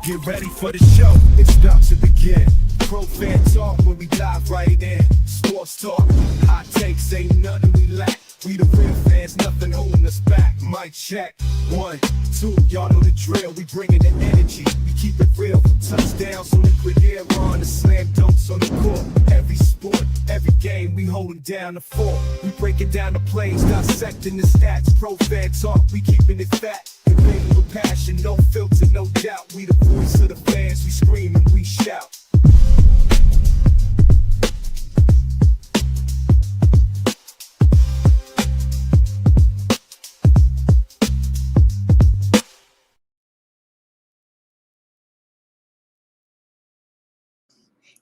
Get ready for the show, it's about to begin. Pro fan talk when we dive right in. Sports talk, hot takes, ain't nothing we lack. We the real fans, nothing holding us back. Mic check, 1, 2, y'all know the drill. We bringing the energy, we keep it real. From touchdowns on the Cordero on the slam dunks on the court. Every sport, every game, we holding down the fort. We breaking down the plays, dissecting the stats. Pro fan talk, we keeping it fat. Debating with passion, no filter, no doubt. We the voice of the fans, we scream and we shout.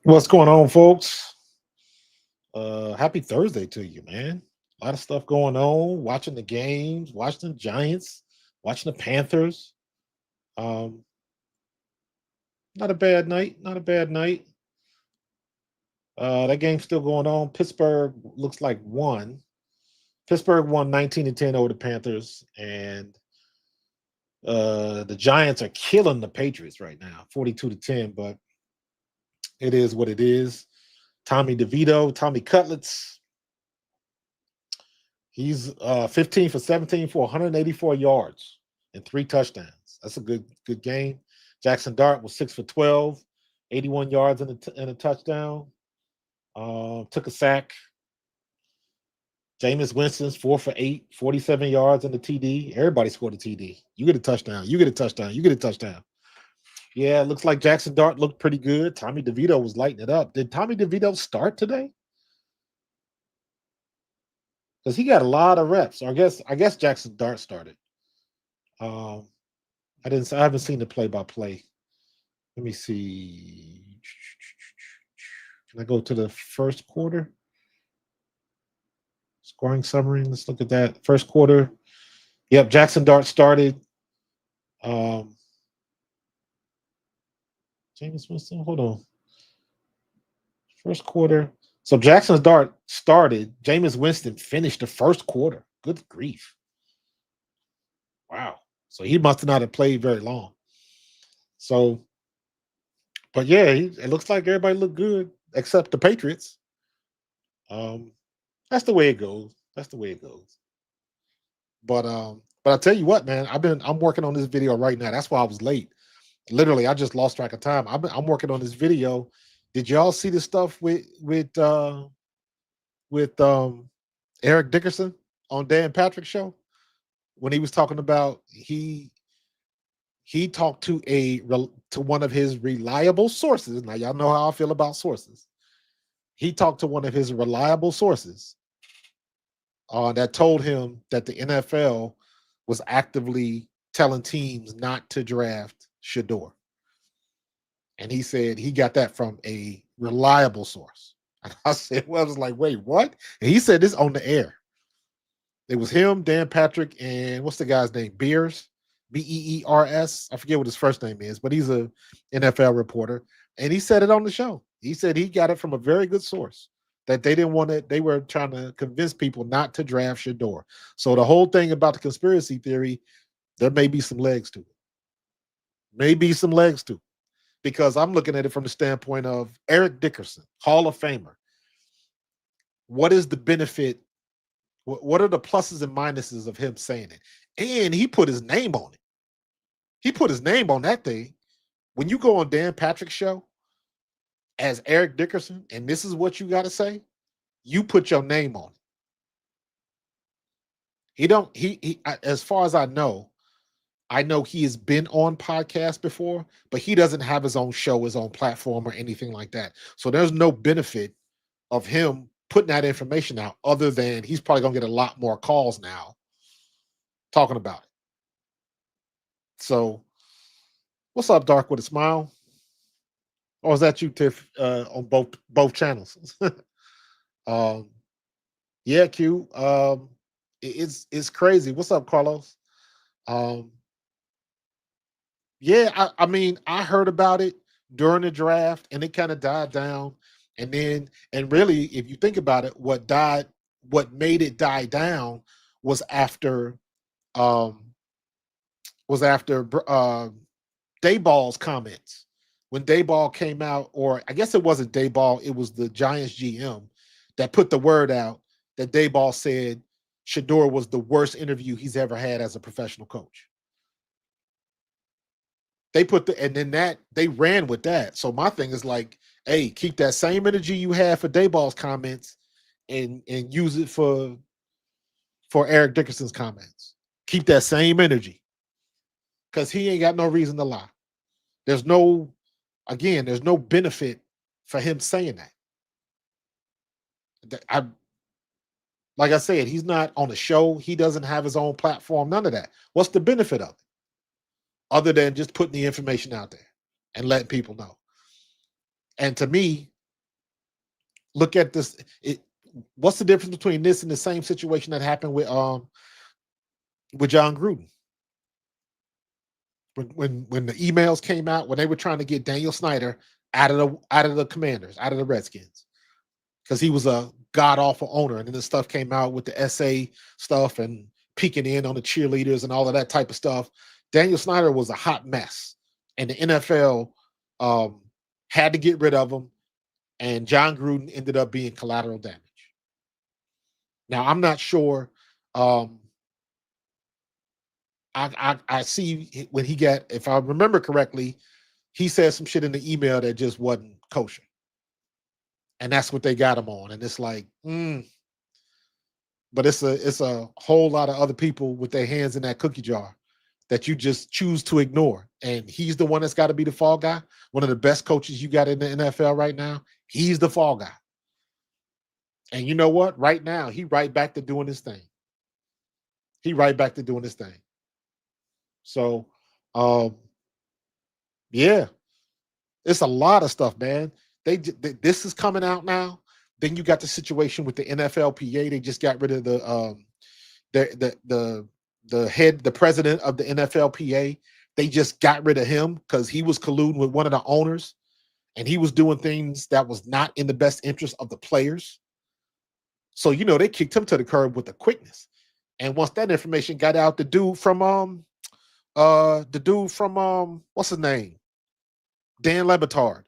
What's going on, folks? Happy Thursday to you, man. A lot of stuff going on. Watching the games, watching the Giants, watching the Panthers. Um, Not a bad night. Not a bad night. That game's still going on. Pittsburgh looks like won. Pittsburgh won 19-10 over the Panthers, and the Giants are killing the Patriots right now, 42-10. But it is what it is. Tommy Cutlets. He's 15 for 17 for 184 yards and 3 touchdowns. That's a good game. Jackson Dart was 6 for 12, 81 yards and a touchdown. Took a sack. Jameis Winston's 4 for 8, 47 yards and a TD. Everybody scored a TD. You get a touchdown. You get a touchdown. You get a touchdown. Yeah, it looks like Jackson Dart looked pretty good. Tommy DeVito was lighting it up. Did Tommy DeVito start today? Because he got a lot of reps. I guess Jackson Dart started. I haven't seen the play-by-play. Let me see. Can I go to the first quarter? Scoring summary. Let's look at that. First quarter. Yep, Jackson Dart started. James Winston, hold on. First quarter. So Jackson Dart started. Jameis Winston finished the first quarter. Good grief. Wow. So he must not have played very long. So, but yeah, it looks like everybody looked good except the Patriots. That's the way it goes. That's the way it goes. But I tell you what, man, I'm working on this video right now. That's why I was late. Literally, I just lost track of time. I'm working on this video. Did y'all see this stuff with Eric Dickerson on Dan Patrick's show when he was talking about he talked to one of his reliable sources. Now y'all know how I feel about sources. He talked to one of his reliable sources that told him that the NFL was actively telling teams not to draft Shador. And he said he got that from a reliable source. And I said, well, I was like, wait, what? And he said this on the air. It was him, Dan Patrick, and what's the guy's name? Beers, Beers. I forget what his first name is, but he's a NFL reporter. And he said it on the show. He said he got it from a very good source that they didn't want it. They were trying to convince people not to draft Shador. So the whole thing about the conspiracy theory, there may be some legs to it. Maybe some legs to it. Because I'm looking at it from the standpoint of Eric Dickerson, Hall of Famer. What is the benefit? What are the pluses and minuses of him saying it? And he put his name on it. He put his name on that thing. When you go on Dan Patrick's show as Eric Dickerson, and this is what you got to say, you put your name on it. He as far as I know he has been on podcasts before, but he doesn't have his own show, his own platform, or anything like that. So there's no benefit of him putting that information out other than he's probably going to get a lot more calls now talking about it. So what's up, Dark with a Smile? Or is that you, Tiff, on both channels? Yeah, Q. It's crazy. What's up, Carlos? Yeah, I mean, I heard about it during the draft, and it kind of died down. And really, if you think about it, what made it die down was after Dayball's comments. When Dayball came out, or I guess it wasn't Dayball, it was the Giants GM that put the word out that Dayball said Shador was the worst interview he's ever had as a professional coach. They put the and then that they ran with that. So my thing is like, hey, keep that same energy you had for Dayball's comments and use it for Eric Dickerson's comments. Keep that same energy because he ain't got no reason to lie. There's no, again, there's no benefit for him saying that. I like I said, he's not on a show. He doesn't have his own platform. None of that. What's the benefit of it other than just putting the information out there and letting people know? And to me, look at this. What's the difference between this and the same situation that happened with John Gruden? When the emails came out, when they were trying to get Daniel Snyder out of the Commanders, out of the Redskins, because he was a god awful owner, and then the stuff came out with the SA stuff and peeking in on the cheerleaders and all of that type of stuff. Daniel Snyder was a hot mess, and the NFL had to get rid of him, and John Gruden ended up being collateral damage. Now I'm not sure. I see when he got, if I remember correctly, he said some shit in the email that just wasn't kosher, and that's what they got him on. And it's like, but it's a whole lot of other people with their hands in that cookie jar that you just choose to ignore. And he's the one that's got to be the fall guy. One of the best coaches you got in the NFL right now. He's the fall guy. And you know what? Right now, he right back to doing his thing. So, yeah, it's a lot of stuff, man. This is coming out now. Then you got the situation with the NFLPA. They just got rid of the president of the NFLPA. They just got rid of him because he was colluding with one of the owners, and he was doing things that was not in the best interest of the players. So they kicked him to the curb with the quickness. And once that information got out, the dude from what's his name? Dan Lebitard,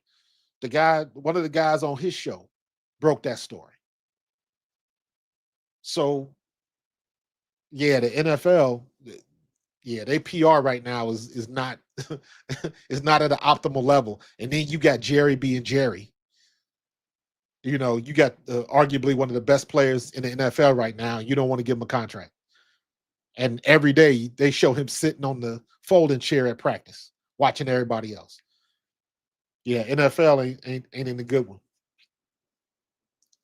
one of the guys on his show, broke that story. So yeah, the NFL, yeah, they PR right now is not is not at an optimal level. And then you got Jerry being Jerry. You got arguably one of the best players in the NFL right now. You don't want to give him a contract. And every day they show him sitting on the folding chair at practice, watching everybody else. Yeah, NFL ain't in a good one.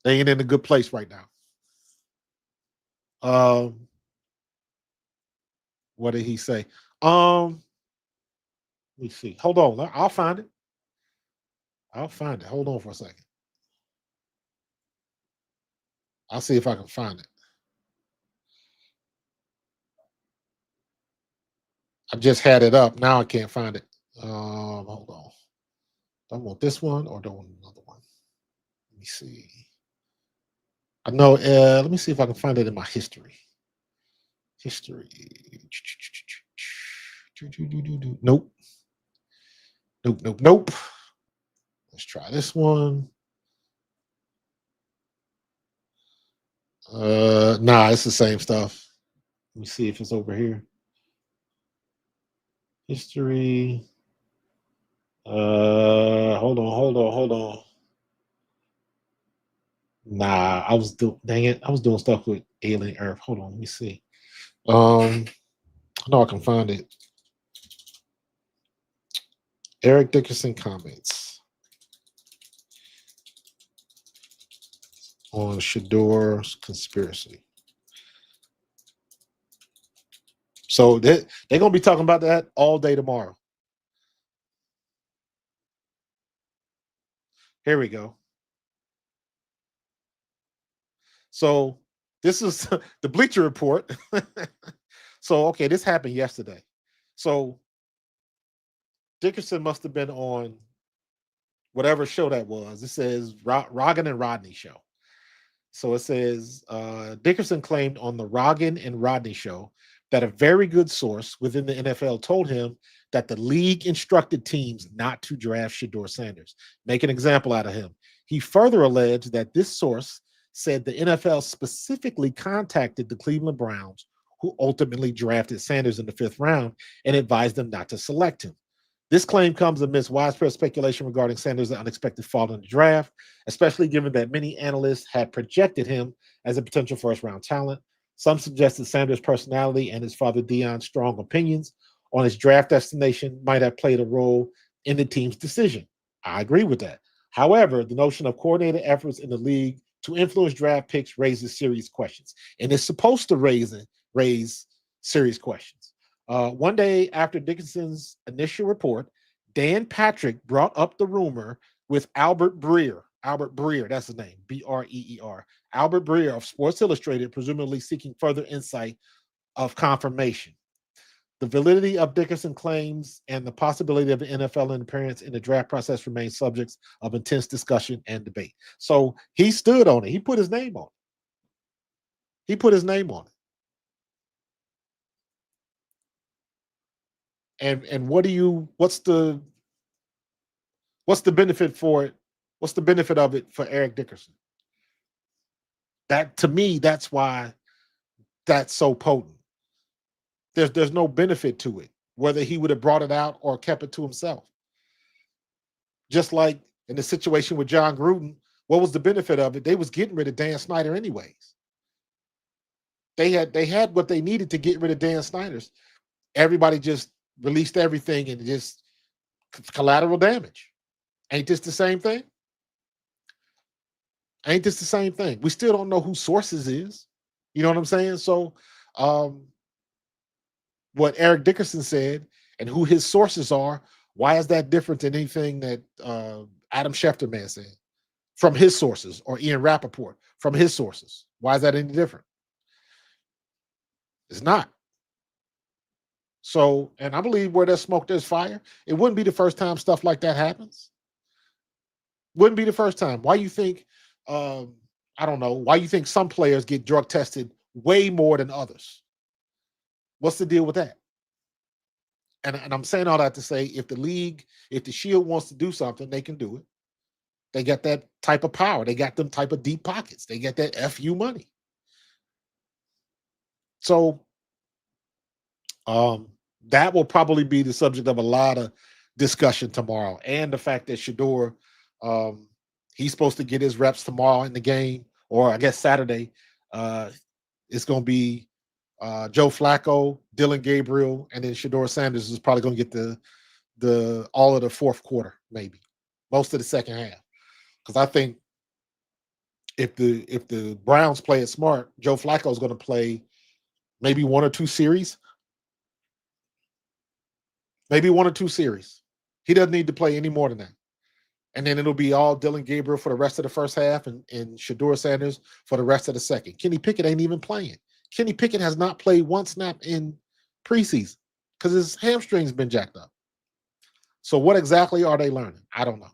They ain't in a good place right now. What did he say? Let me see. Hold on. I'll find it. Hold on for a second. I'll see if I can find it. I just had it up. Now I can't find it. Hold on. Do I want this one or do I want another one? Let me see. I know. Let me see if I can find it in my history. History. Nope. Nope. Let's try this one. Nah, it's the same stuff. Let me see if it's over here. History. Hold on. Nah, dang it. I was doing stuff with Alien Earth. Hold on, let me see. I know I can find it. Eric Dickerson comments on Shador's conspiracy. So they're gonna be talking about that all day tomorrow. Here we go. So this is the Bleacher Report. So okay, this happened yesterday. So Dickerson must have been on whatever show that was. It says Rogan and Rodney show. So it says Dickerson claimed on the Rogan and Rodney show that a very good source within the NFL told him that the league instructed teams not to draft Shador Sanders. Make an example out of him. He further alleged that this source said the NFL specifically contacted the Cleveland Browns, who ultimately drafted Sanders in the fifth round, and advised them not to select him. This claim comes amidst widespread speculation regarding Sanders' unexpected fall in the draft, especially given that many analysts had projected him as a potential first round talent. Some suggested Sanders' personality and his father Dion's strong opinions on his draft destination might have played a role in the team's decision. I agree with that. However, the notion of coordinated efforts in the league to influence draft picks raises serious questions, and it's supposed to raise serious questions. One day after Dickinson's initial report, Dan Patrick brought up the rumor with Albert Breer. Albert Breer, that's his name, Breer. Albert Breer of Sports Illustrated, presumably seeking further insight of confirmation. The validity of Dickinson claims and the possibility of an NFL interference in the draft process remain subjects of intense discussion and debate. So he stood on it. He put his name on it. He put his name on it. And what's the benefit for it? What's the benefit of it for Eric Dickerson? That, to me, that's why that's so potent. There's no benefit to it, whether he would have brought it out or kept it to himself. Just like in the situation with John Gruden, what was the benefit of it? They was getting rid of Dan Snyder anyways. They had what they needed to get rid of Dan Snyder's. Everybody just released everything and just collateral damage. Ain't this the same thing? Ain't this the same thing? We still don't know who sources is. You know what I'm saying? So what Eric Dickerson said and who his sources are, why is that different than anything that Adam Schefter may have said from his sources, or Ian Rappaport from his sources? Why is that any different? It's not. So, and I believe where there's smoke, there's fire. It wouldn't be the first time stuff like that happens. Wouldn't be the first time. Why you think, I don't know, why you think some players get drug tested way more than others? What's the deal with that? And I'm saying all that to say, if the Shield wants to do something, they can do it. They got that type of power. They got them type of deep pockets. They get that FU money. So that will probably be the subject of a lot of discussion tomorrow. And the fact that Shador, he's supposed to get his reps tomorrow in the game, or I guess Saturday. It's going to be Joe Flacco, Dylan Gabriel, and then Shador Sanders is probably going to get the all of the fourth quarter, maybe most of the second half. Because I think if the Browns play it smart, Joe Flacco is going to play maybe one or two series. Maybe one or two series. He doesn't need to play any more than that. And then it'll be all Dylan Gabriel for the rest of the first half and Shador Sanders for the rest of the second. Kenny Pickett ain't even playing. Kenny Pickett has not played one snap in preseason because his hamstring's been jacked up. So what exactly are they learning? I don't know.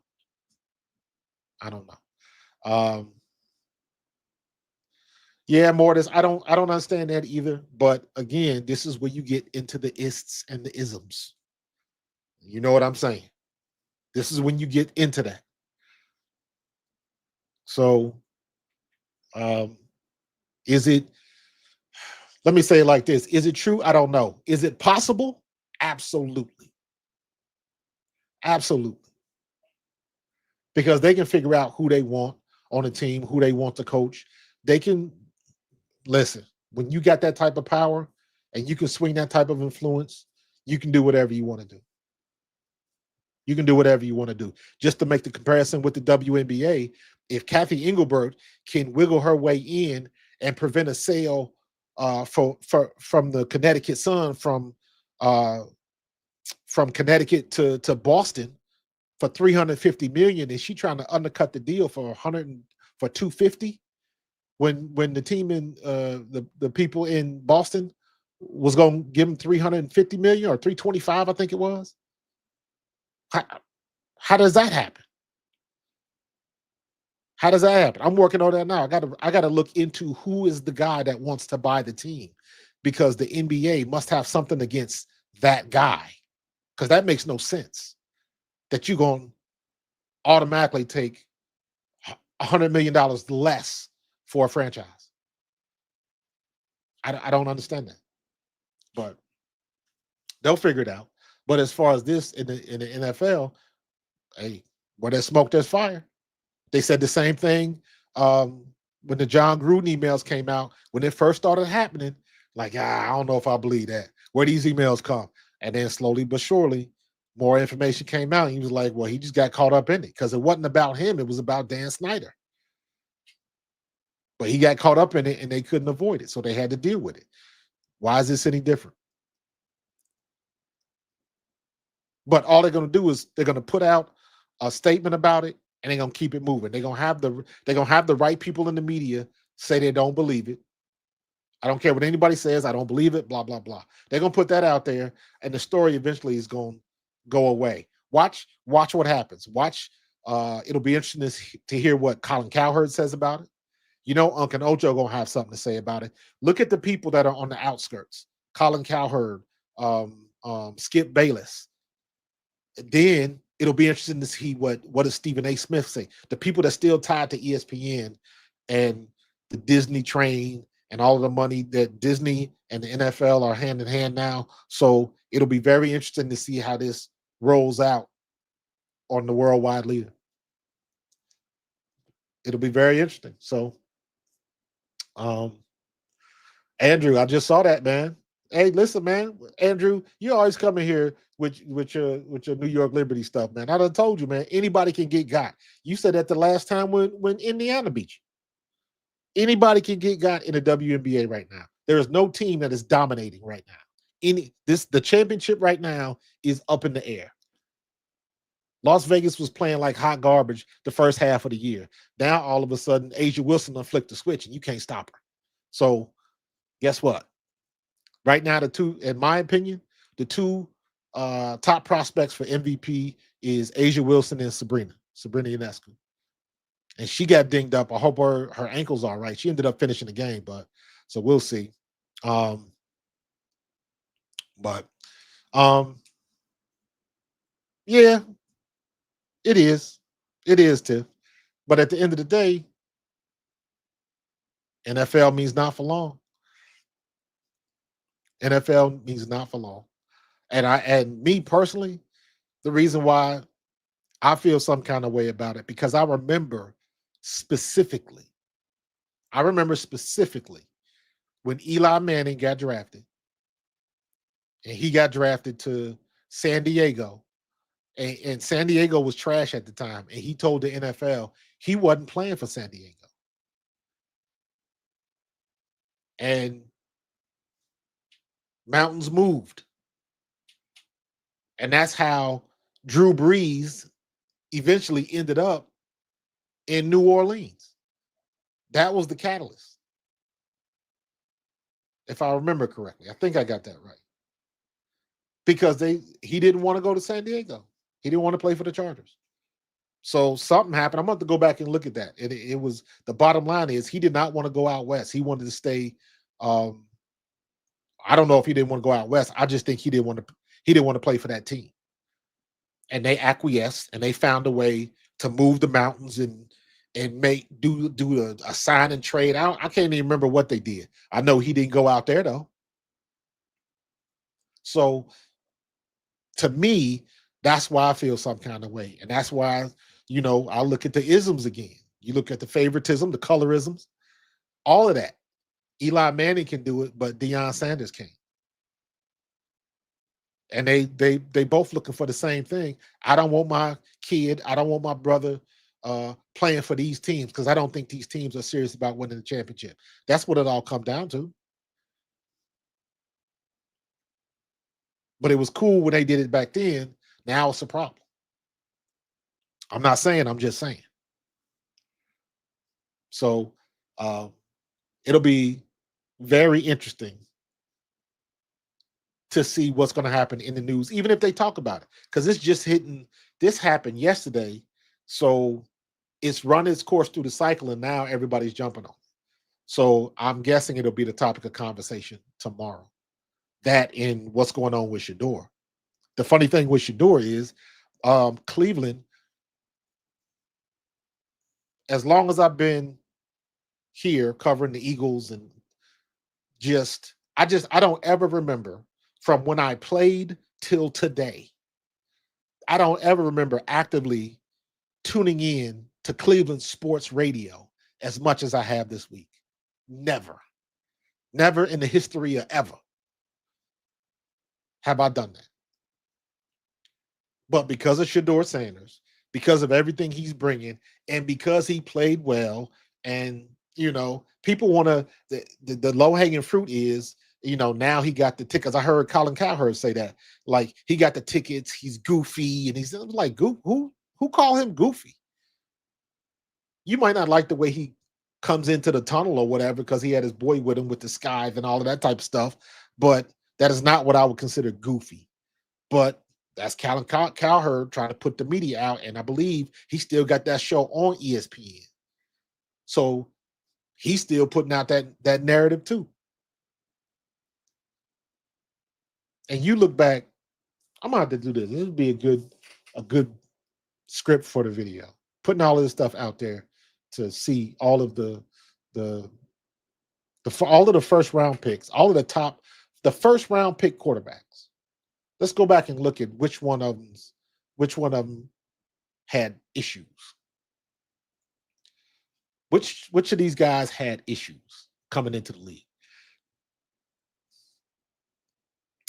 Yeah, Mortis, I don't understand that either. But again, this is where you get into the ists and the isms. You know what I'm saying? This is when you get into that. So is it, let me say it like this. Is it true? I don't know. Is it possible? Absolutely. Absolutely. Because they can figure out who they want on a team, who they want to coach. They can, listen, when you got that type of power and you can swing that type of influence, you can do whatever you want to do. You can do whatever you want to do. Just to make the comparison with the WNBA, if Kathy Engelbert can wiggle her way in and prevent a sale from the Connecticut Sun from Connecticut to Boston for $350 million, and she trying to undercut the deal for $250 when the team in the people in Boston was going to give them $350 million or $325, I think it was. How does that happen? How does that happen? I'm working on that now. I gotta look into who is the guy that wants to buy the team, because the NBA must have something against that guy. because that makes no sense that you're going to automatically take $100 million less for a franchise. I don't understand that, but they'll figure it out. But as far as this in the NFL, hey, where there's smoke, there's fire. They said the same thing when the John Gruden emails came out when it first started happening. Like, I don't know if I believe that. Where these emails come, and then slowly but surely, more information came out. He was like, "Well, he just got caught up in it because it wasn't about him; it was about Dan Snyder." But he got caught up in it, and they couldn't avoid it, so they had to deal with it. Why is this any different? But all they're going to do is they're going to put out a statement about it, and they're going to keep it moving. They're going to have the right people in the media say they don't believe it. I don't care what anybody says. I don't believe it. Blah blah blah. They're going to put that out there, and the story eventually is going to go away. Watch what happens. Watch. It'll be interesting to hear what Colin Cowherd says about it. You know, Uncle Ocho gonna have something to say about it. Look at the people that are on the outskirts. Colin Cowherd, Skip Bayless. Then it'll be interesting to see what does Stephen A. Smith say. The people that still tied to ESPN and the Disney train and all of the money that Disney and the NFL are hand in hand now. So it'll be very interesting to see how this rolls out on the worldwide leader. It'll be very interesting. So, um, Andrew, I just saw that, man. Hey, listen, man. Andrew, you always coming here with your New York Liberty stuff, man. I done told you, man. Anybody can get got. You said that the last time when Indiana beat you. Anybody can get got in the WNBA right now. There is no team that is dominating right now. The championship right now is up in the air. Las Vegas was playing like hot garbage the first half of the year. Now all of a sudden, Asia Wilson done flicked the switch and you can't stop her. So guess what? Right now, in my opinion, the two top prospects for MVP is Asia Wilson and Sabrina Ionescu. And she got dinged up. I hope her ankle's all right. She ended up finishing the game, but so we'll see. Um, but yeah, it is. It is, Tiff. But at the end of the day, NFL means not for long. NFL means not for long. And me personally, the reason why I feel some kind of way about it because specifically, I remember specifically when Eli Manning got drafted, and he got drafted to San Diego, and San Diego was trash at the time, and he told the NFL he wasn't playing for San Diego, and mountains moved, and that's how Drew Brees eventually ended up in New Orleans. That was the catalyst, if I remember correctly. I think I got that right. Because he didn't want to go to San Diego. He didn't want to play for the Chargers. So something happened. I'm going to go back and look at that. It was the bottom line is he did not want to go out west. He wanted to stay. I don't know if he didn't want to go out west. I just think he didn't want to play for that team. And they acquiesced and they found a way to move the mountains and do a sign and trade. I can't even remember what they did. I know he didn't go out there though. So to me, that's why I feel some kind of way. And that's why, I look at the isms again. You look at the favoritism, the colorisms, all of that. Eli Manning can do it, but Deion Sanders can't. And they both looking for the same thing. I don't want my kid, I don't want my brother playing for these teams because I don't think these teams are serious about winning the championship. That's what it all come down to. But it was cool when they did it back then. Now it's a problem. I'm not saying, I'm just saying. So it'll be very interesting to see what's going to happen in the news, even if they talk about it, because it's just hitting. This happened yesterday, so it's run its course through the cycle, and now everybody's jumping on it. So I'm guessing it'll be the topic of conversation tomorrow. That and what's going on with Shador. The funny thing with Shador is Cleveland, as long as I've been here covering the Eagles and I don't ever remember from when I played till today. I don't ever remember actively tuning in to Cleveland sports radio as much as I have this week. Never. Never in the history of ever have I done that. But because of Shador Sanders, because of everything he's bringing, and because he played well, and people want to the low hanging fruit is now he got the tickets. I heard Colin Cowherd say that like he got the tickets. He's goofy, and he's like, who call him goofy? You might not like the way he comes into the tunnel or whatever because he had his boy with him with the skive and all of that type of stuff, but that is not what I would consider goofy. But that's Cowherd trying to put the media out, and I believe he still got that show on ESPN. So he's still putting out that narrative too. And you look back, I'm gonna have to do this. This would be a good script for the video. Putting all of this stuff out there to see all of the all of the first round picks, all of the first round pick quarterbacks. Let's go back and look at which one of them had issues. Which of these guys had issues coming into the league?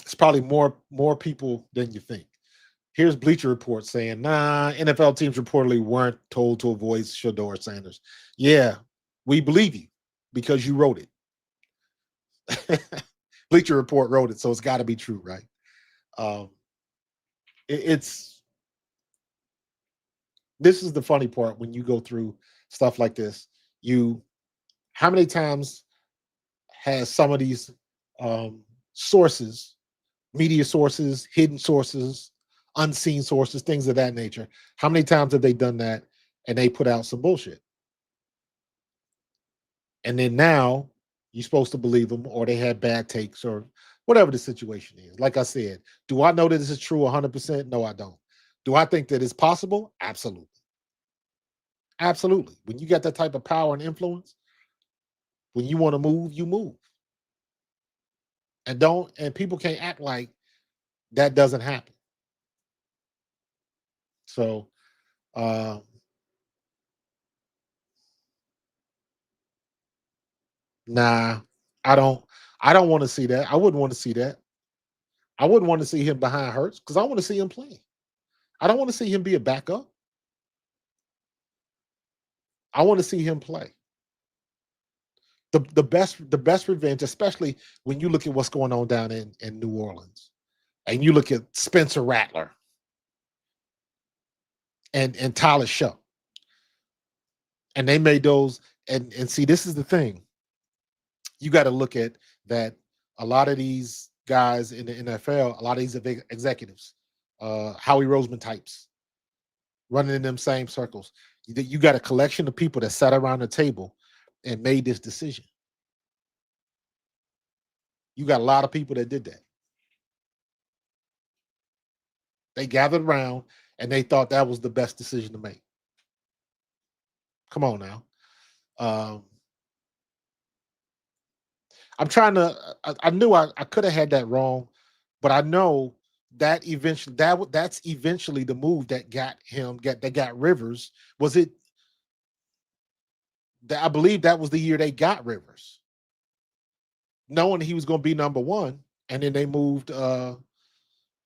It's probably more people than you think. Here's Bleacher Report saying, nah, NFL teams reportedly weren't told to avoid Shador Sanders. Yeah, we believe you because you wrote it. Bleacher Report wrote it, so it's got to be true, right? This is the funny part when you go through stuff like this. How many times has some of these sources, media sources, hidden sources, unseen sources, things of that nature, how many times have they done that and they put out some bullshit? And then now you're supposed to believe them, or they had bad takes, or whatever the situation is. Like I said, do I know that this is true 100%? No, I don't. Do I think that it's possible? Absolutely. Absolutely. When you got that type of power and influence, when you want to move, you move. And people can't act like that doesn't happen. So, nah, I don't want to see that. I wouldn't want to see that. I wouldn't want to see him behind Hurts because I want to see him play. I don't want to see him be a backup. I want to see him play. The best revenge, especially when you look at what's going on down in New Orleans, and you look at Spencer Rattler and Tyler Shuck, and they made those. And see, this is the thing. You got to look at that. A lot of these guys in the NFL, a lot of these executives, Howie Roseman types, running in them same circles. You got a collection of people that sat around the table and made this decision. You got a lot of people that did that. They gathered around and they thought that was the best decision to make. Come on now. Um, I'm trying to. I knew I could have had that wrong, but I know that eventually that's eventually the move that got Rivers. Was it that I believe that was the year they got Rivers, knowing he was going to be number one, and then they moved. Drew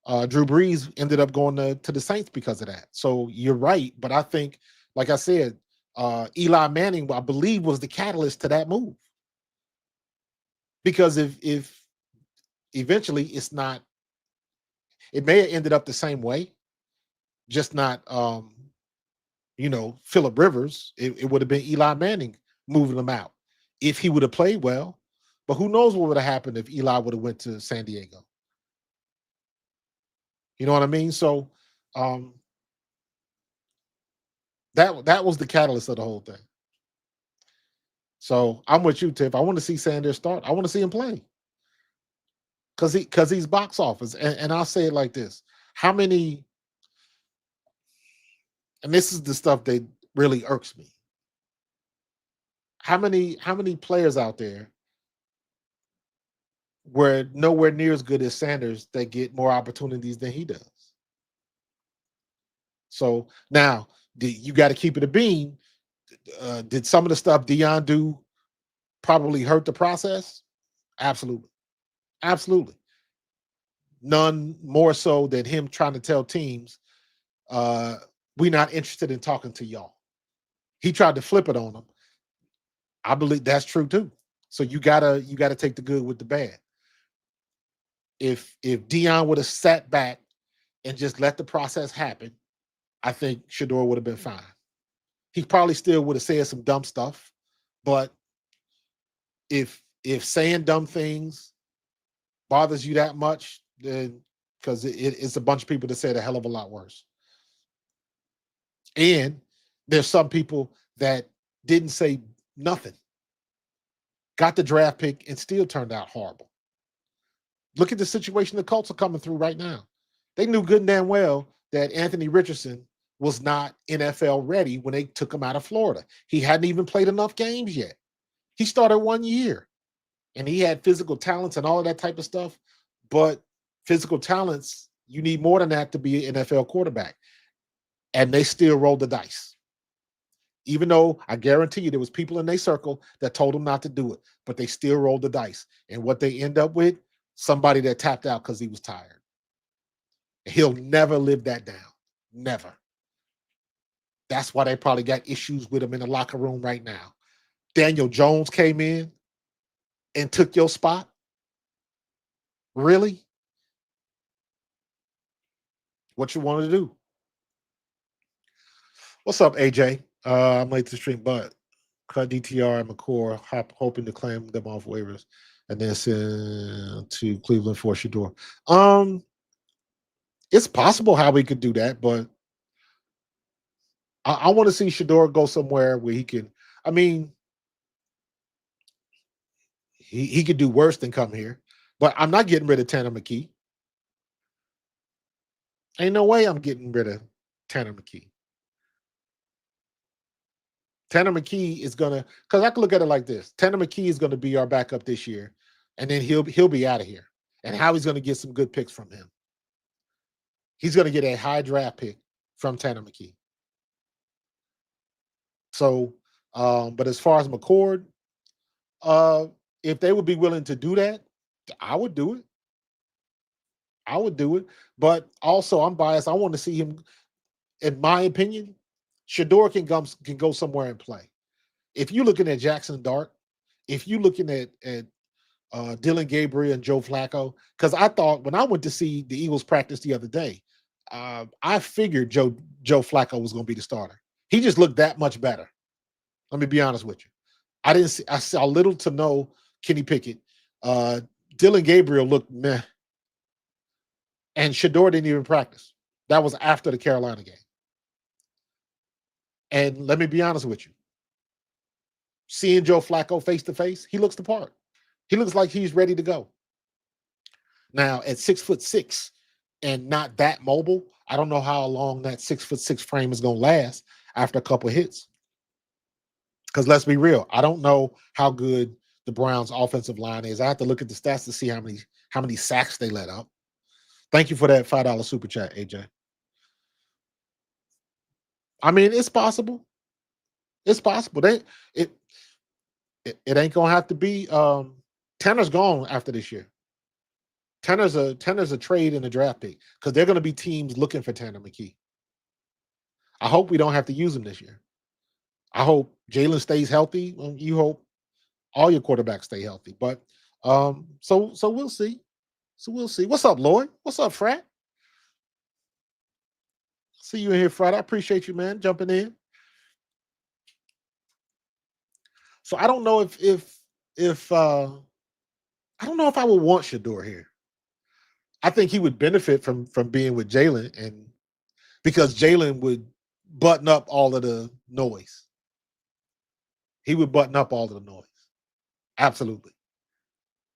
Brees ended up going to the Saints because of that. So you're right, but I think, like I said, Eli Manning, I believe, was the catalyst to that move. Because if eventually it's not, it may have ended up the same way, just not Philip Rivers. It would have been Eli Manning moving them out if he would have played well. But who knows what would have happened if Eli would have went to San Diego? You know what I mean? So um, that was the catalyst of the whole thing. So I'm with you, Tiff. I want to see Sanders start. I want to see him play because he's box office. And I'll say it like this: how many, and this is the stuff that really irks me. How many players out there were nowhere near as good as Sanders that get more opportunities than he does? So now you got to keep it a bean. Did some of the stuff Dion do probably hurt the process? Absolutely. Absolutely. None more so than him trying to tell teams, uh, we're not interested in talking to y'all. He tried to flip it on them. I believe that's true too. So you gotta take the good with the bad. If Dion would have sat back and just let the process happen, I think Shador would have been fine. He probably still would have said some dumb stuff, but if saying dumb things bothers you that much, then because it's a bunch of people that said a hell of a lot worse. And there's some people that didn't say nothing, got the draft pick, and still turned out horrible. Look at the situation the Colts are coming through right now. They knew good and damn well that Anthony Richardson was not NFL ready when they took him out of Florida. He hadn't even played enough games yet. He started 1 year and he had physical talents and all of that type of stuff. But physical talents, you need more than that to be an NFL quarterback. And they still rolled the dice. Even though I guarantee you there was people in their circle that told them not to do it, but they still rolled the dice. And what they end up with, somebody that tapped out because he was tired. He'll never live that down. Never. That's why they probably got issues with him in the locker room right now. Daniel Jones came in and took your spot. Really? What you want to do? What's up, AJ? I'm late to the stream, but cut DTR and McCord, hoping to claim them off waivers and then send to Cleveland for Shador. It's possible how we could do that, but I want to see Shador go somewhere where he can. I mean, he could do worse than come here, but I'm not getting rid of Tanner McKee. Ain't no way I'm getting rid of Tanner McKee. Tanner McKee is gonna, because I can look at it like this: Tanner McKee is gonna be our backup this year, and then he'll be out of here. And how he's gonna get some good picks from him? He's gonna get a high draft pick from Tanner McKee. So, but as far as McCord, uh, if they would be willing to do that, I would do it. I would do it. But also, I'm biased. I want to see him. In my opinion, Shador can go somewhere and play. If you're looking at Jackson Dart, if you're looking at Dylan Gabriel and Joe Flacco, because I thought when I went to see the Eagles practice the other day, I figured Joe Flacco was going to be the starter. He just looked that much better. Let me be honest with you. I saw little to no Kenny Pickett. Uh, Dylan Gabriel looked meh, and Shador didn't even practice. That was after the Carolina game. And let me be honest with you. Seeing Joe Flacco face to face, he looks the part. He looks like he's ready to go. Now, at 6'6" and not that mobile, I don't know how long that 6'6" frame is going to last after a couple of hits. Because let's be real, I don't know how good the Browns' offensive line is. I have to look at the stats to see how many sacks they let up. Thank you for that $5 super chat, AJ. I mean, it's possible. It's possible. It it ain't gonna have to be. Tanner's gone after this year. Tanner's a trade and a draft pick because they're gonna be teams looking for Tanner McKee. I hope we don't have to use him this year. I hope Jalen stays healthy. You hope all your quarterbacks stay healthy. But so we'll see. So we'll see. What's up, Lloyd? What's up, Frat? See you in here, Frat. I appreciate you, man, jumping in. So I don't know if I don't know if I would want Shador here. I think he would benefit from being with Jalen, and because Jalen would button up all of the noise. He would button up all of the noise. Absolutely.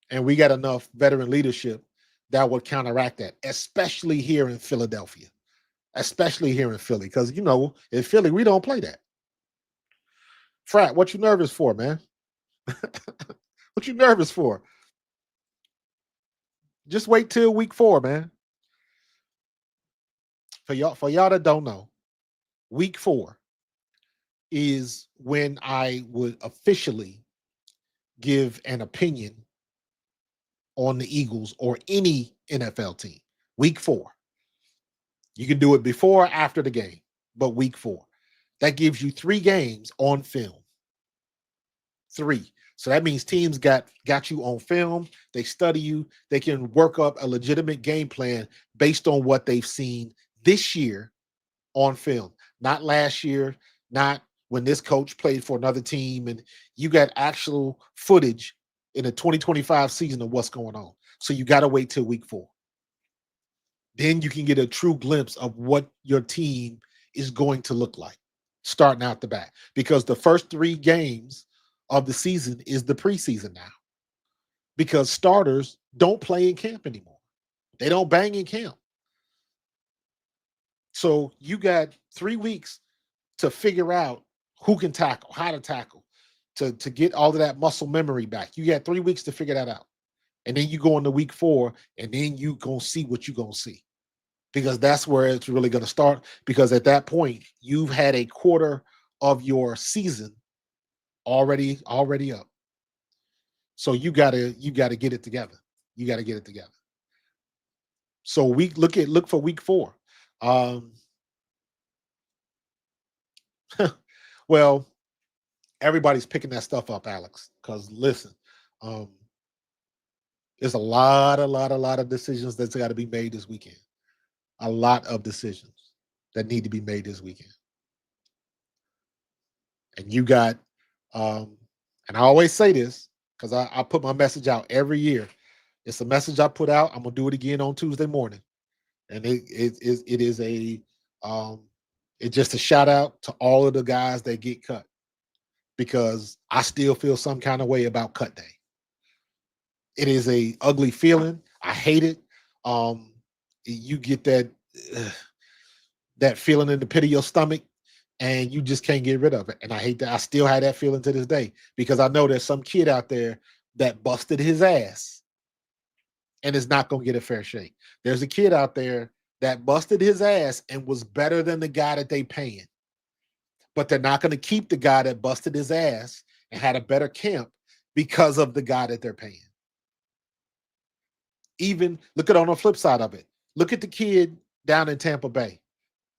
And we got enough veteran leadership that would counteract that, especially here in Philadelphia, especially here in Philly, because in Philly we don't play that. Frat, what you nervous for, man? What you nervous for? Just wait till week 4, man. For y'all that don't know, week 4 is when I would officially give an opinion on the Eagles or any NFL team. Week 4. You can do it before or after the game, but week 4. That gives you 3 games on film. 3. So that means teams got you on film. They study you. They can work up a legitimate game plan based on what they've seen this year on film. Not last year, not when this coach played for another team, and you got actual footage in the 2025 season of what's going on. So you got to wait till week 4. Then you can get a true glimpse of what your team is going to look like starting out the back. Because the first 3 games of the season is the preseason now. Because starters don't play in camp anymore. They don't bang in camp. So you got 3 weeks to figure out who can tackle, how to tackle, to get all of that muscle memory back. You got 3 weeks to figure that out. And then you go into week 4, and then you going to see what you're going to see. Because that's where it's really going to start. Because at that point, you've had a quarter of your season already up. So you gotta get it together. You got to get it together. So look for week 4. Um, well, everybody's picking that stuff up, Alex. Because listen, um, there's a lot of decisions that's got to be made this weekend. A lot of decisions that need to be made this weekend. And you got, um, and I always say this because I put my message out every year. It's a message I put out. I'm gonna do it again on Tuesday morning, and it is a it's just a shout out to all of the guys that get cut because I still feel some kind of way about cut day. It is a ugly feeling. I hate it. Um, you get uh, that feeling in the pit of your stomach and you just can't get rid of it. And I hate that. I still have that feeling to this day because I know there's some kid out there that busted his ass and is not going to get a fair shake. There's a kid out there that busted his ass and was better than the guy that they paying. But they're not going to keep the guy that busted his ass and had a better camp because of the guy that they're paying. Even look at on the flip side of it. Look at the kid down in Tampa Bay.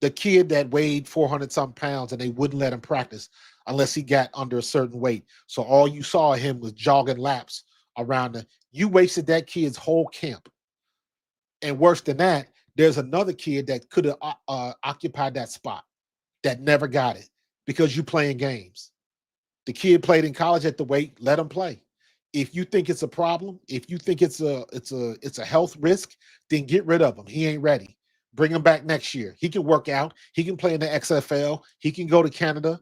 The kid that weighed 400 some pounds and they wouldn't let him practice unless he got under a certain weight. So all you saw of him was jogging laps around you wasted that kid's whole camp. And worse than that, there's another kid that could have occupied that spot that never got it because you playing games. The kid played in college at the weight, let him play. If you think it's a problem, if you think it's a health risk, then get rid of him. He ain't ready. Bring him back next year. He can work out. He can play in the XFL. He can go to Canada.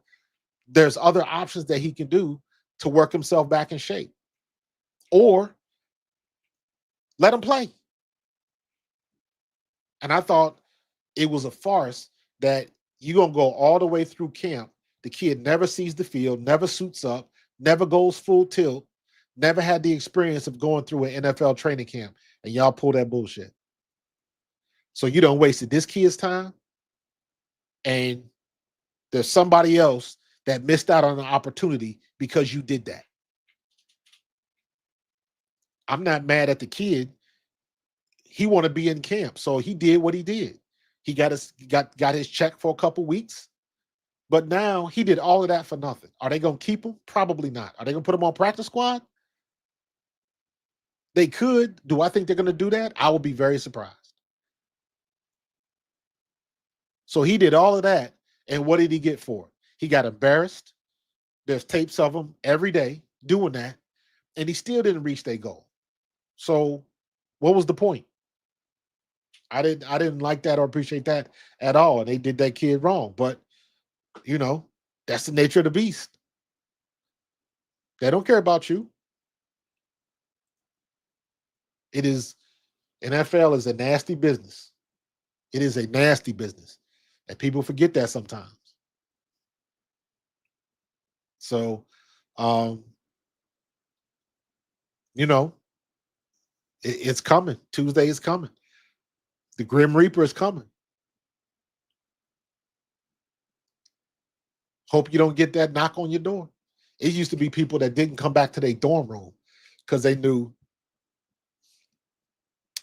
There's other options that he can do to work himself back in shape. Or let him play. And I thought it was a farce that you're going to go all the way through camp. The kid never sees the field, never suits up, never goes full tilt, never had the experience of going through an NFL training camp, and y'all pull that bullshit. So you don't wasted this kid's time, and there's somebody else that missed out on an opportunity because you did that. I'm not mad at the kid. He want to be in camp, so he did what he did. He got his check for a couple weeks, but now he did all of that for nothing. Are they going to keep him? Probably not. Are they going to put him on practice squad? They could. Do I think they're going to do that? I would be very surprised. So he did all of that, and what did he get for it? He got embarrassed. There's tapes of him every day doing that, and he still didn't reach their goal. So what was the point? I didn't like that or appreciate that at all. And they did that kid wrong. But that's the nature of the beast. They don't care about you. It is NFL is a nasty business. It is a nasty business. And people forget that sometimes. So, um, you know, it's coming. Tuesday is coming. The Grim Reaper is coming. Hope you don't get that knock on your door. It used to be people that didn't come back to their dorm room because they knew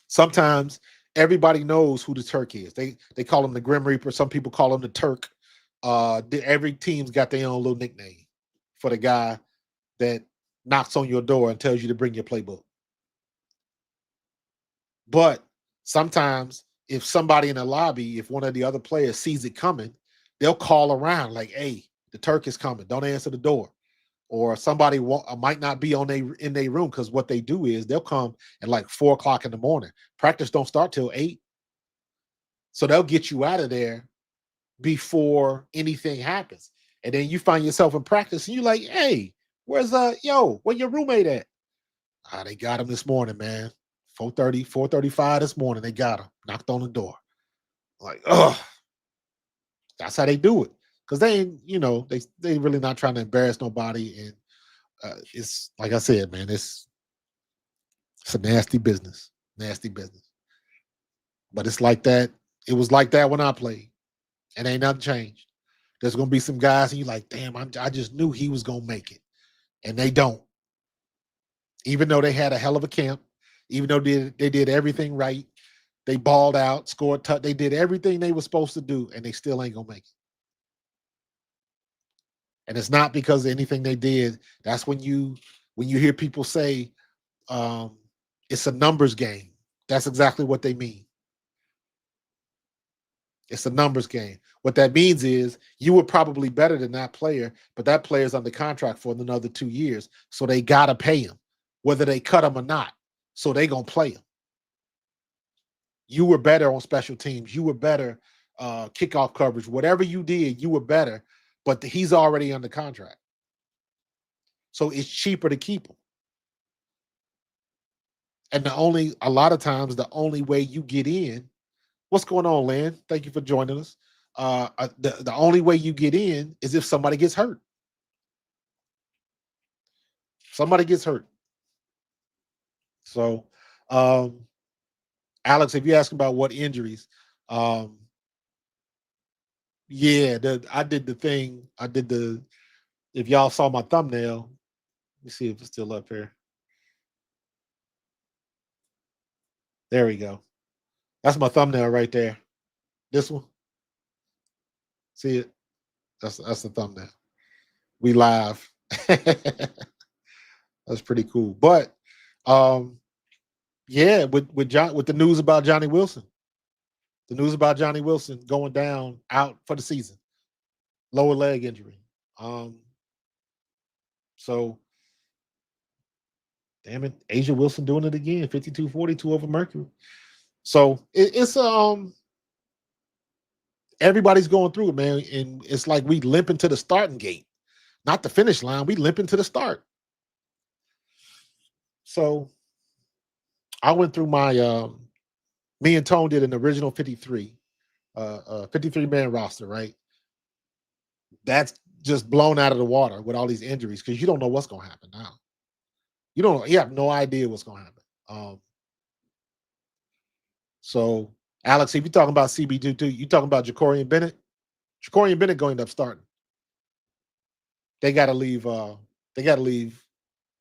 sometimes everybody knows who the Turk is. They call him the Grim Reaper. Some people call him the Turk. Every team's got their own little nickname for the guy that knocks on your door and tells you to bring your playbook. But sometimes if somebody in the lobby, if one of the other players sees it coming, they'll call around like, "Hey, the Turk is coming. Don't answer the door." Or somebody might not be in their room because what they do is they'll come at like 4 o'clock in the morning. Practice don't start till 8, so they'll get you out of there before anything happens. And then you find yourself in practice and you're like, "Hey, where your roommate at?" Ah, they got him this morning, man. 4:30, 4:35 this morning. They got him. Knocked on the door. Like, ugh. That's how they do it. Because they ain't, they really not trying to embarrass nobody. And it's like I said, man, it's a nasty business. Nasty business. But it's like that. It was like that when I played. And ain't nothing changed. There's gonna be some guys and you're like, damn, I just knew he was gonna make it. And they don't. Even though they had a hell of a camp, even though they did everything right, they balled out, scored touch, they did everything they were supposed to do, and they still ain't gonna make it. And it's not because of anything they did. That's when you hear people say um, it's a numbers game. That's exactly what they mean. It's a numbers game. What that means is you were probably better than that player, but that player's under contract for another 2 years, so they gotta pay him, whether they cut him or not. So they gonna play him. You were better on special teams. You were better kickoff coverage. Whatever you did, you were better. But he's already under contract, so it's cheaper to keep him. And a lot of times, the only way you get in. What's going on, Lynn? Thank you for joining us. The only way you get in is if somebody gets hurt. Somebody gets hurt. So, um, Alex, if you ask about what injuries, um, yeah, I did the thing. I did the. If y'all saw my thumbnail, let me see if it's still up here. There we go. That's my thumbnail right there. This one. See it? That's the thumbnail. We live. That's pretty cool. But um, yeah, with the news about Johnny Wilson, the news about Johnny Wilson going down out for the season, lower leg injury. Um, so damn it, Asia Wilson doing it again, 52-42 over Mercury. So it's everybody's going through it, man, and it's like we limping to the starting gate, not the finish line. We limping to the start. So I went through my me and Tone did an original 53 man roster, right? That's just blown out of the water with all these injuries because you don't know what's going to happen now. You have no idea what's going to happen. So, Alex, if you're talking about CB2, you talking about Jacorian Bennett? Jacorian Bennett going to end up starting. They got to leave. They got to leave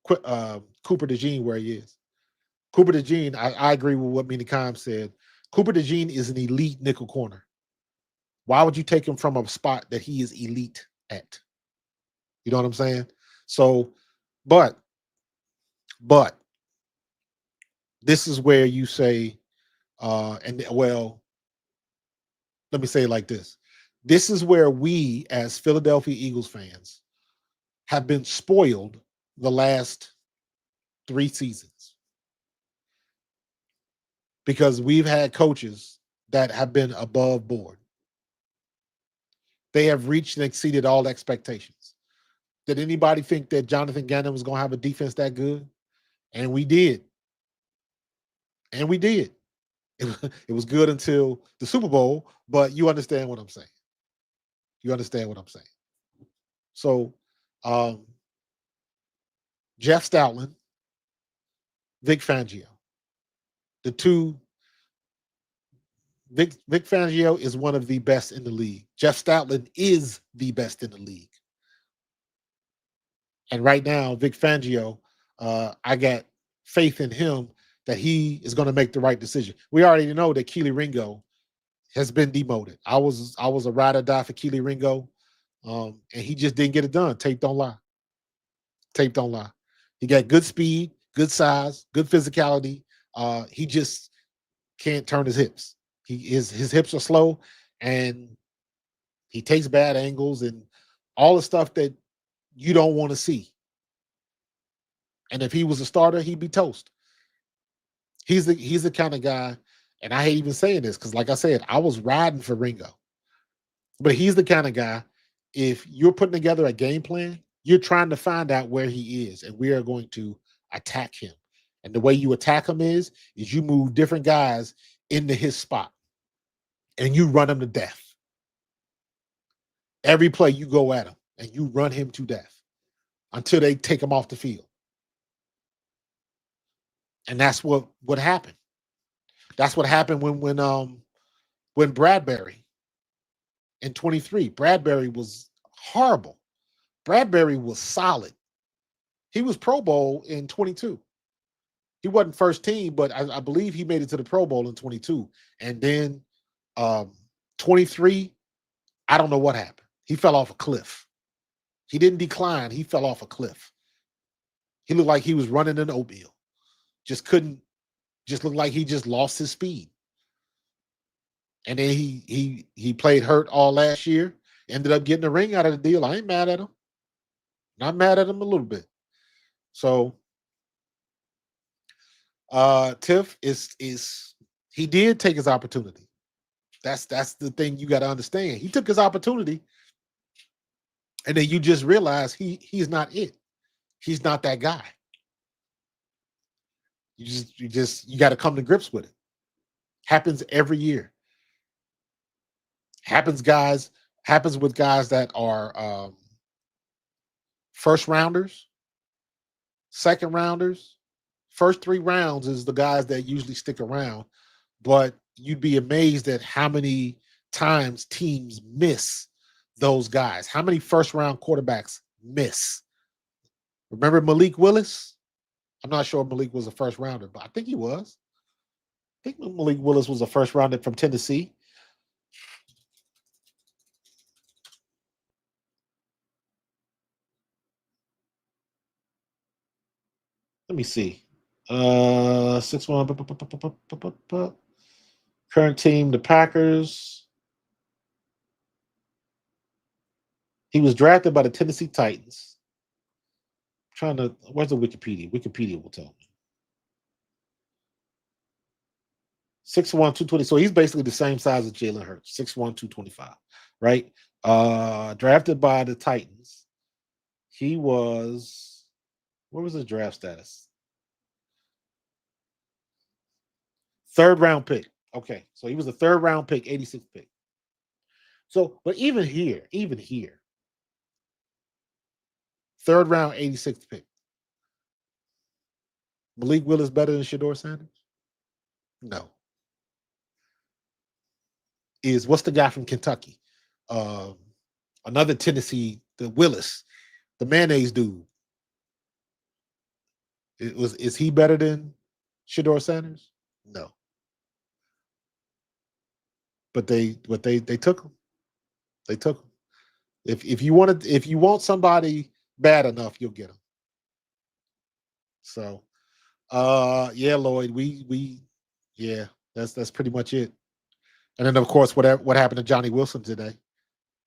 Cooper DeJean where he is. Cooper DeJean, I agree with what Mina Kime said. Cooper DeJean is an elite nickel corner. Why would you take him from a spot that he is elite at? You know what I'm saying? So, but this is where you say, and well, let me say it like this. This is where we, as Philadelphia Eagles fans, have been spoiled the last 3 seasons because we've had coaches that have been above board. They have reached and exceeded all expectations. Did anybody think that Jonathan Gannon was going to have a defense that good? And we did. And we did. It was good until the Super Bowl, but you understand what I'm saying. You understand what I'm saying. So, um, Jeff Stoutland, Vic Fangio, the two. Vic Fangio is one of the best in the league. Jeff Stoutland is the best in the league. And right now, Vic Fangio, I got faith in him that he is going to make the right decision. We already know that Keely Ringo has been demoted. I was a ride or die for Keely Ringo, and he just didn't get it done. Tape don't lie. Tape don't lie. He got good speed, good size, good physicality. He just can't turn his hips. His hips are slow, and he takes bad angles and all the stuff that you don't want to see. And if he was a starter, he'd be toast. He's the kind of guy, and I hate even saying this because, like I said, I was riding for Ringo, but he's the kind of guy. If you're putting together a game plan, you're trying to find out where he is, and we are going to attack him. And the way you attack him is you move different guys into his spot, and you run him to death. Every play you go at him, and you run him to death until they take him off the field. And that's what happened. That's what happened when Bradbury in 23. Bradbury was horrible. Bradbury was solid. He was Pro Bowl in 22. He wasn't first team, but I believe he made it to the Pro Bowl in 22. And then 23, I don't know what happened. He fell off a cliff. He didn't decline. He fell off a cliff. He looked like he was running an oatmeal. Just couldn't. Just looked like he just lost his speed. And then he played hurt all last year. Ended up getting a ring out of the deal. I ain't mad at him. Not mad at him a little bit. So Tiff is he did take his opportunity. That's the thing you got to understand. He took his opportunity, and then you just realize he's not it. He's not that guy. You got to come to grips with it. Happens every year. Happens with guys that are first rounders, second rounders. First three rounds is the guys that usually stick around, but you'd be amazed at how many times teams miss those guys. How many first round quarterbacks miss? Remember Malik Willis? I'm not sure if Malik was a first rounder, but I think he was. I think Malik Willis was a first rounder from Tennessee. Let me see. 6-1. Current team, the Packers. He was drafted by the Tennessee Titans. Trying to, where's the Wikipedia? Wikipedia will tell me. 6'1", 220. So he's basically the same size as Jalen Hurts. 6'1", 225. Right? Drafted by the Titans. He was, what was his draft status? Third round pick. Okay. So he was a third round pick, 86th pick. So, but even here, third round, 86th pick. Malik Willis better than Shador Sanders? No. What's the guy from Kentucky? Um, Another Tennessee, the Willis, the mayonnaise dude. Is he better than Shador Sanders? No. But they took him. They took him. If you want somebody bad enough, you'll get him. So yeah, Lloyd, we yeah, that's pretty much it. And then of course what happened to Johnny Wilson today.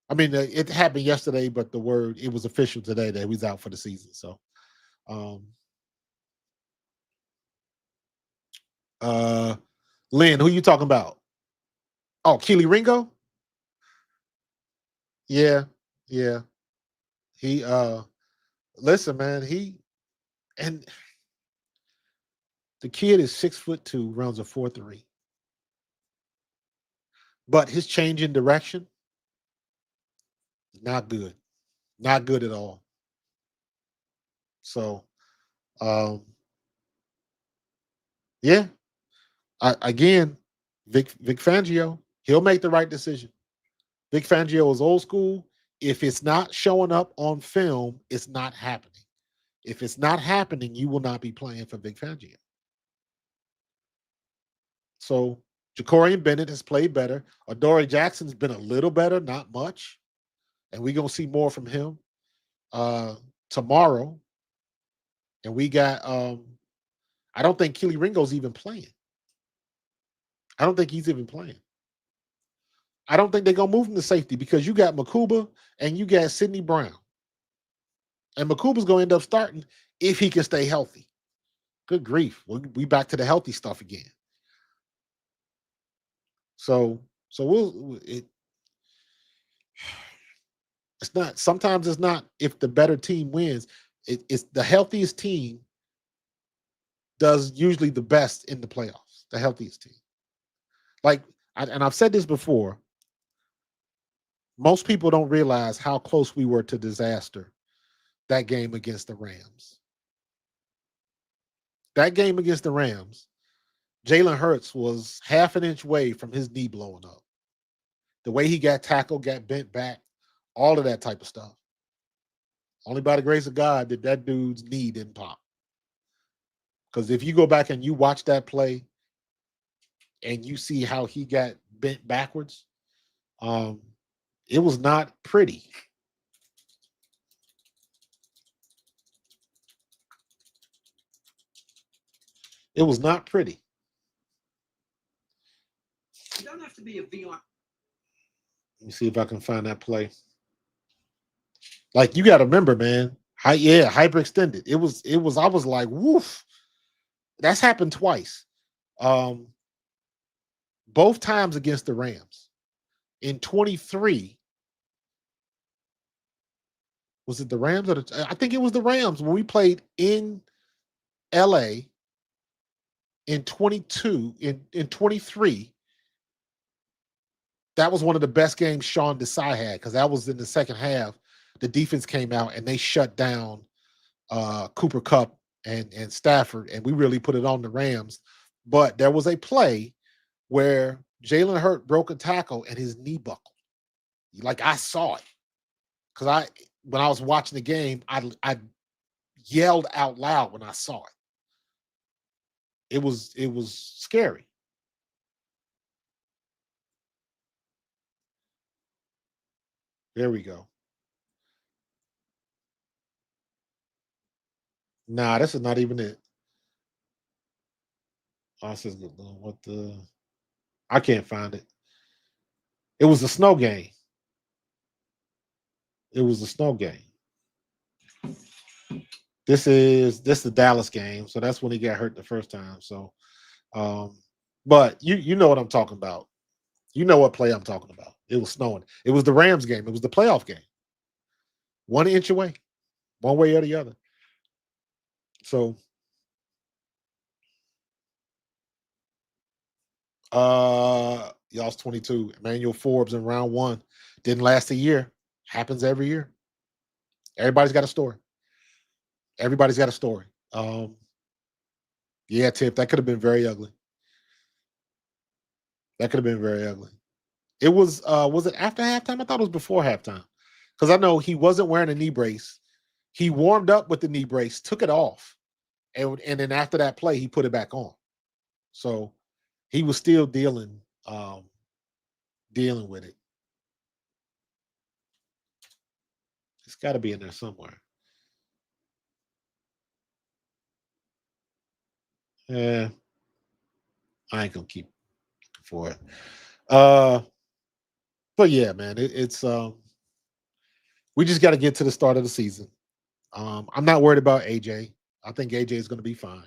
I mean, it happened yesterday, but it was official today that he's out for the season. So um uh Lynn, who you talking about? Oh, Keely Ringo? Yeah, yeah. He listen, man, and the kid is 6'2", runs a 4.3. but his change in direction, not good. Not good at all. So, um, yeah, again, Vic Fangio, he'll make the right decision. Vic Fangio is old school. If it's not showing up on film, it's not happening. If it's not happening, you will not be playing for Vic Fangio. So Jacorian Bennett has played better. Adoree Jackson's been a little better, not much. And we're gonna see more from him tomorrow. And we got I don't think Keely Ringo's even playing. I don't think he's even playing. I don't think they're gonna move him to safety because you got Makuba and you got Sidney Brown. And Makuba's gonna end up starting if he can stay healthy. Good grief. We back to the healthy stuff again. So it's not sometimes it's not if the better team wins. It's the healthiest team does usually the best in the playoffs. The healthiest team. Like and I've said this before, most people don't realize how close we were to disaster that game against the Rams. That game against the Rams, Jalen Hurts was half an inch away from his knee blowing up. The way he got tackled, got bent back, all of that type of stuff. Only by the grace of God did that dude's knee didn't pop. Because if you go back and you watch that play and you see how he got bent backwards, it was not pretty. It was not pretty. You don't have to be a VR. Let me see if I can find that play. Like you got to remember, man. Hyperextended. It was. I was like, woof. That's happened twice. Um, both times against the Rams. In 23, was it the Rams or I think it was the Rams when we played in LA in 22, in 23. That was one of the best games Sean Desai had because that was in the second half. The defense came out and they shut down Cooper Kupp and Stafford, and we really put it on the Rams. But there was a play where Jalen Hurt broke a tackle and his knee buckled. Like I saw it because when I was watching the game, I yelled out loud when I saw it. It was scary. There we go. Nah, this is not even it. Oh, this is what the I can't find it. It was a snow game. It was a snow game. This the Dallas game, so that's when he got hurt the first time. So, but you know what I'm talking about. You know what play I'm talking about. It was snowing. It was the Rams game. It was the playoff game. 1 inch away, one way or the other. So, y'all's 22. Emmanuel Forbes in round one didn't last a year. Happens every year. Everybody's got a story. Everybody's got a story. Yeah, Tip, that could have been very ugly. That could have been very ugly. It was it after halftime? I thought it was before halftime. Because I know he wasn't wearing a knee brace. He warmed up with the knee brace, took it off, and then after that play, he put it back on. So he was still dealing with it. It's got to be in there somewhere. Yeah, I ain't gonna keep looking for it. Uh, but yeah, man, it's we just got to get to the start of the season. I'm not worried about AJ. I think AJ is going to be fine.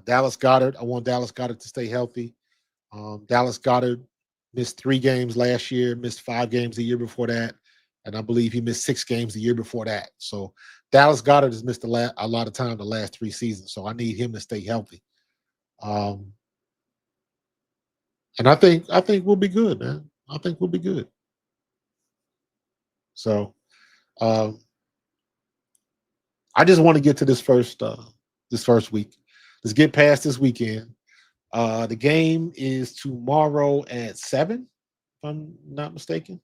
Dallas Goddard, I want Dallas Goddard to stay healthy. Dallas Goddard missed 3 games last year, missed 5 games the year before that, and I believe he missed 6 games the year before that. So Dallas Goddard has missed a lot of time the last 3 seasons. So I need him to stay healthy. Um, And I think we'll be good, man. I think we'll be good. So um, I just want to get to this first week. Let's get past this weekend. The game is tomorrow at 7, if I'm not mistaken.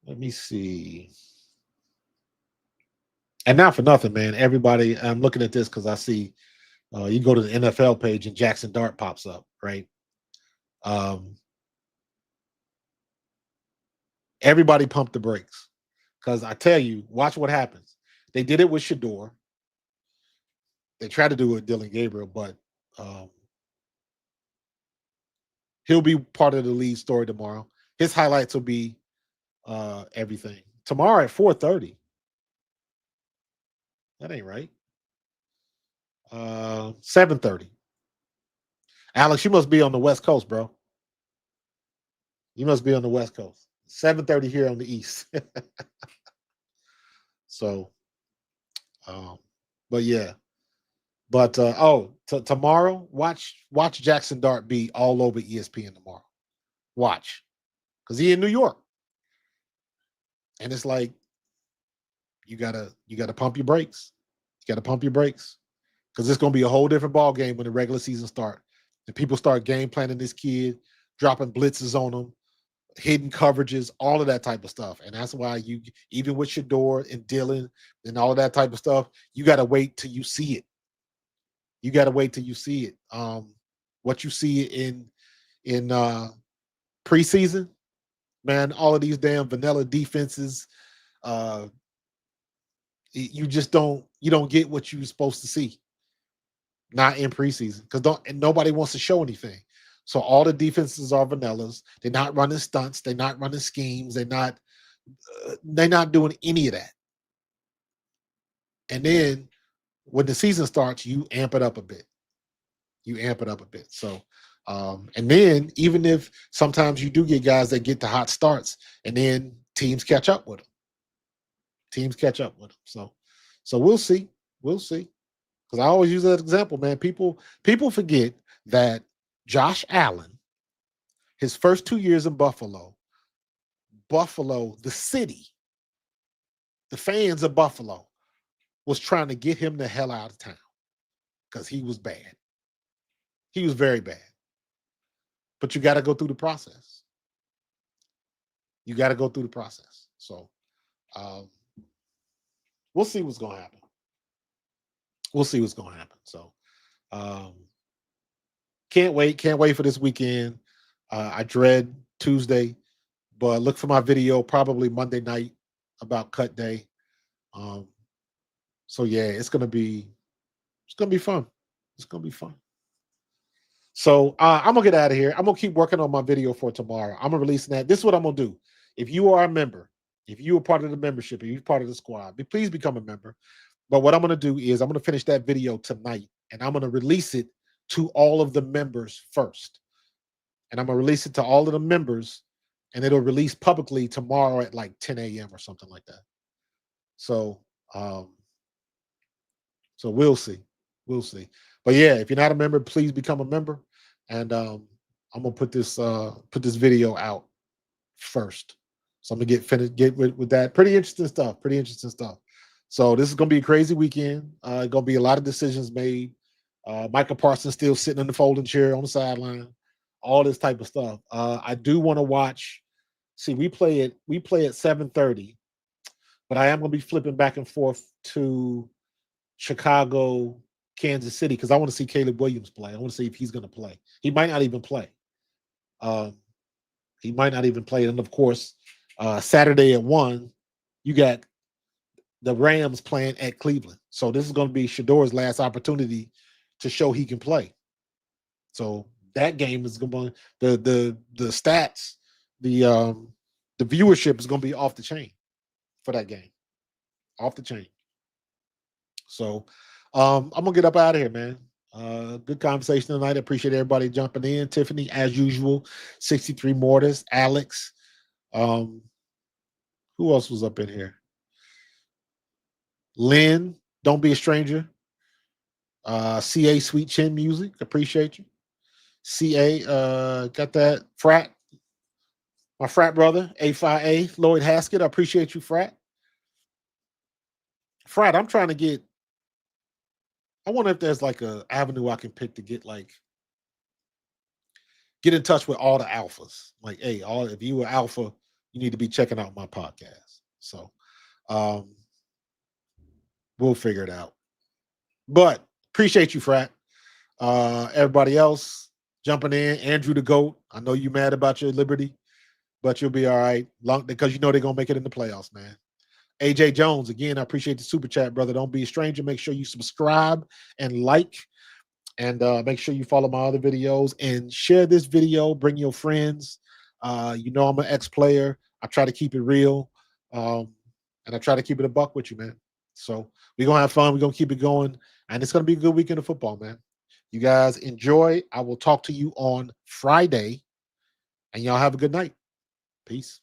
Let me see. And not for nothing, man. Everybody, I'm looking at this because I see you go to the NFL page and Jackson Dart pops up, right? Um, Everybody pump the brakes because I tell you, watch what happens. They did it with Shador. They tried to do it with Dylan Gabriel, but um, he'll be part of the lead story tomorrow. His highlights will be everything tomorrow at 4:30. That ain't right. 7:30. Alex, you must be on the West Coast, bro. You must be on the West Coast. 7:30 here on the East. So, um, but yeah, but tomorrow, watch Jackson Dart be all over ESPN tomorrow. Watch, because he in New York, and it's like you gotta pump your brakes. You gotta pump your brakes because it's gonna be a whole different ball game when the regular season start. And people start game planning this kid, dropping blitzes on him, hidden coverages, all of that type of stuff. And that's why you, even with Shador and Dylan and all of that type of stuff, you got to wait till you see it. You got to wait till you see it. What you see in preseason, man, all of these damn vanilla defenses, uh, you don't get what you're supposed to see. Not in preseason because don't and nobody wants to show anything. So all the defenses are vanillas. They're not running stunts. They're not running schemes. They're not doing any of that. And then when the season starts, you amp it up a bit. You amp it up a bit. So, and then even if sometimes you do get guys that get the hot starts, and then teams catch up with them. Teams catch up with them. So we'll see. We'll see. Because I always use that example, man. People forget that Josh Allen, his first 2 years in Buffalo, the city, the fans of Buffalo was trying to get him the hell out of town because he was bad. He was very bad. But you got to go through the process. You got to go through the process. So um, we'll see what's going to happen. We'll see what's going to happen. So um, can't wait. Can't wait for this weekend. I dread Tuesday, but look for my video probably Monday night about cut day. Um, so yeah, it's gonna be fun. It's gonna be fun. So I'm gonna get out of here. I'm gonna keep working on my video for tomorrow. I'm gonna release that. This is what I'm gonna do. If you are a member, if you are part of the membership, if you're part of the squad, please become a member. But what I'm gonna do is I'm gonna finish that video tonight, and I'm gonna release it to all of the members first. And I'm gonna release it to all of the members, and it'll release publicly tomorrow at like 10 a.m. or something like that. So, um, so we'll see, we'll see. But yeah, if you're not a member, please become a member, and I'm gonna put this video out first. So I'm gonna get with that. Pretty interesting stuff. Pretty interesting stuff. So this is gonna be a crazy weekend. Gonna be a lot of decisions made. Michael Parsons still sitting in the folding chair on the sideline. All this type of stuff. I do want to watch. See, we play at 7:30, but I am gonna be flipping back and forth to Chicago, Kansas City because I want to see Caleb Williams play. I want to see if he's gonna play. He might not even play. Um, he might not even play. And of course, Saturday at 1, you got the Rams playing at Cleveland. So this is going to be Shador's last opportunity to show he can play. So that game is going to be the stats, the viewership is going to be off the chain for that game, off the chain. So I'm gonna get up out of here, man. Good conversation tonight. I appreciate everybody jumping in. Tiffany, as usual, 63 Mortis, Alex. Um, who else was up in here? Lynn, don't be a stranger. CA Sweet Chin Music, appreciate you. CA, got that. Frat, my frat brother, A5A, Lloyd Haskett, I appreciate you, Frat. Frat, I'm trying to get, I wonder if there's like a avenue I can pick to get in touch with all the alphas. Like, hey, all if you were alpha, you need to be checking out my podcast. So um, we'll figure it out. But appreciate you, Frat. Everybody else jumping in. Andrew the GOAT. I know you mad about your Liberty, but you'll be all right. Long because you know they're gonna make it in the playoffs, man. AJ Jones, again, I appreciate the super chat, brother. Don't be a stranger. Make sure you subscribe and like. And make sure you follow my other videos and share this video. Bring your friends. You know I'm an ex-player. I try to keep it real, and I try to keep it a buck with you, man. So we're gonna have fun. We're gonna keep it going, and it's gonna be a good weekend of football, man. You guys enjoy. I will talk to you on Friday, and y'all have a good night. Peace.